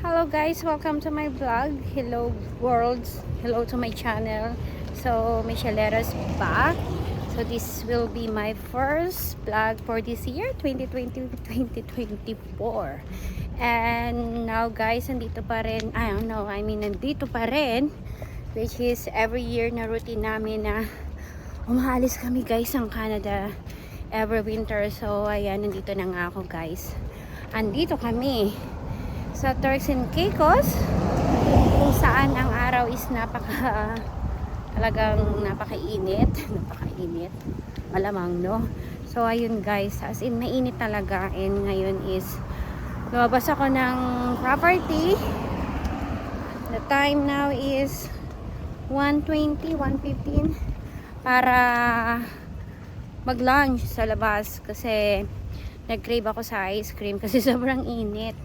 Hello guys, welcome to my vlog. Hello worlds, hello to my channel. So Micheleras back. So this will be my first vlog for this year 2020-2024. And now guys, nandito pa rin, nandito pa rin, which is every year na routine namin na umaalis kami guys ng Canada every winter. So ayan, nandito na nga ako guys. Andito kami sa Turks and Caicos, kung saan ang araw is talagang napakainit malamang, no? So ayun guys, as in mainit talaga. And ngayon is lumabas ako ng property. The time now is 1:20, 1:15 para mag-lunch sa labas kasi nag-crave ako sa ice cream kasi sobrang init.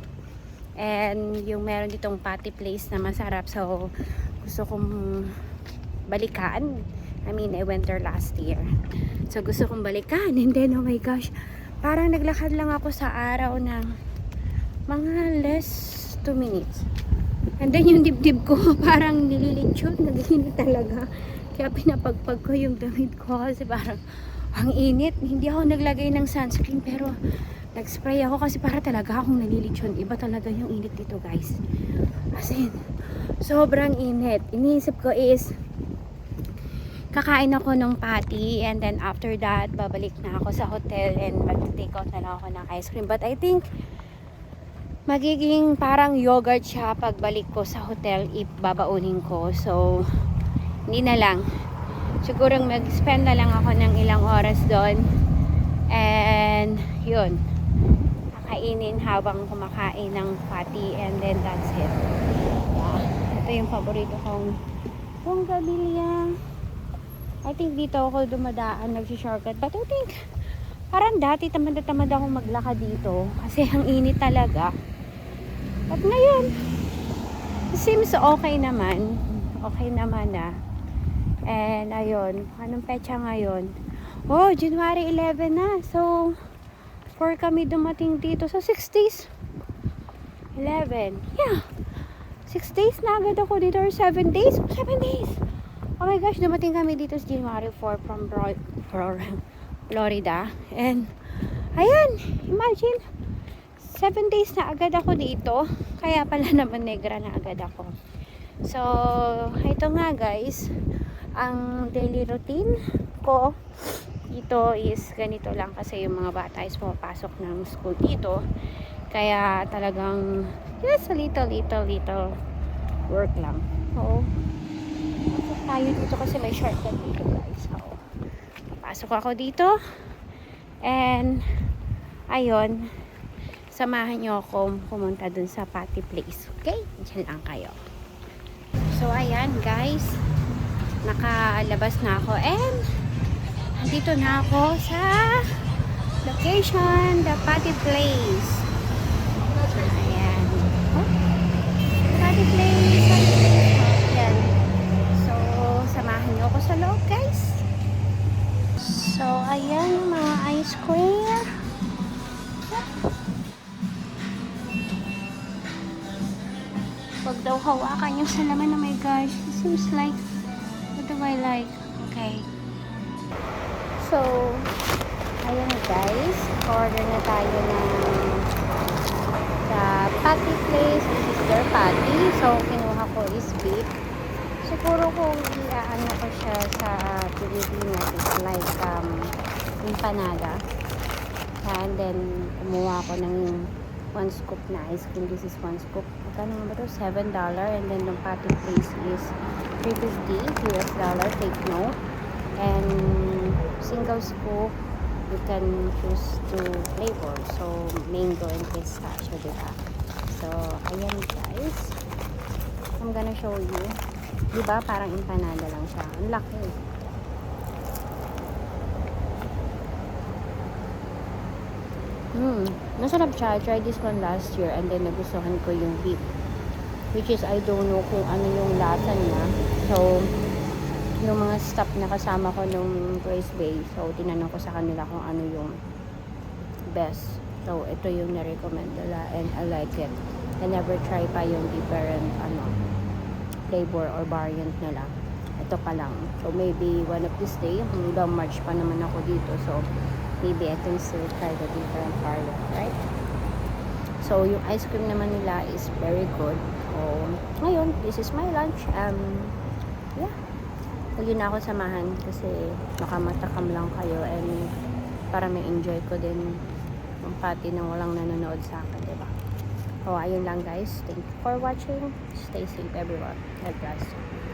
And yung meron ditong patty place na masarap, so gusto kong balikan. I went there last year, so gusto kong balikan. And then oh my gosh, parang naglakad lang ako sa araw ng mga less 2 minutes, and then yung dibdib ko parang nililitsyon, naginit talaga. Kaya pinapagpag ko yung damit ko kasi parang ang init. Hindi ako naglagay ng sunscreen pero nag-spray ako kasi para talaga akong nalilitsyon. Iba talaga yung init dito guys. As in, sobrang init. Iniisip ko is kakain ako ng patty and then after that babalik na ako sa hotel and mag-take out na lang ako ng ice cream. But I think magiging parang yogurt siya pagbalik ko sa hotel if babaunin ko. So hindi na lang. Siguro mag-spend na lang ako ng ilang oras doon. And yun, kainin habang kumakain ng patty, and then that's it. Ito yung paborito kong bonggabilya. I think dito ako dumadaan, nagsi-shortcut, but I think parang dati tamad na tamad ako maglakad dito kasi ang init talaga. At ngayon seems okay naman na. And ayun, anong petsa ngayon? Oh, January 11 na. So 4 kami dumating dito sa 6 days. 11. Yeah. 6 days na agad ako dito, or 7 days. 7 days. Oh my gosh, dumating kami dito sa January 4 from Florida. And ayan, imagine 7 days na agad ako dito. Kaya pala naman negra na agad ako. So, ito nga guys, ang daily routine ko dito is ganito lang kasi yung mga bata is pumapasok ng school dito. Kaya talagang just a little work lang. So, pasok tayo dito kasi may shortcut dito guys. So, pasok ako dito. And ayun, samahan nyo ako pumunta dun sa patty place. Okay? Diyan lang kayo. So, ayan guys, nakalabas na ako and dito na ako sa location, the patty place. Ayan. Oh, patty place. Ayan. So, samahan niyo ako sa loob, guys. So, ayan, mga ice cream. Huwag daw hawakan yung salaman. Oh my gosh. It seems like, what do I like? Okay. So, ayan guys, order na tayo ng the patty place, which is their patty. So, kinuha ko is beef. Siguro kung iaano ko siya sa Pilipinas, it's like empanada. And then, kumuha ko ng 1 scoop na ice cream. This is 1 scoop. Magkano nga ba ito? $7. And then, the patty place is $350 US. Take note. And single scoop, you can choose to flavor. So, mango and pistachio, diba? So, ayan guys. I'm gonna show you. Diba? Parang empanada lang siya. Ang laki. Masarap siya. I tried this one last year and then nagustuhan ko yung beef. Which is, I don't know kung ano yung lasa niya. So, yung mga staff na kasama ko nung Grace Bay, so tinanong ko sa kanila kung ano yung best. So ito yung na-recommend nila and I like it. I never try pa yung different flavor or variant nila. Ito pa lang. So maybe one of this day, hanggang March pa naman ako dito. So maybe I can still try the different variant, right? So yung ice cream naman nila is very good. So ngayon, this is my lunch. Yeah. Huli na ako samahan kasi makamatakam lang kayo and para may enjoy ko din yung pati nang walang nanonood sa akin, diba? So ayun lang guys. Thank you for watching. Stay safe everyone. God bless.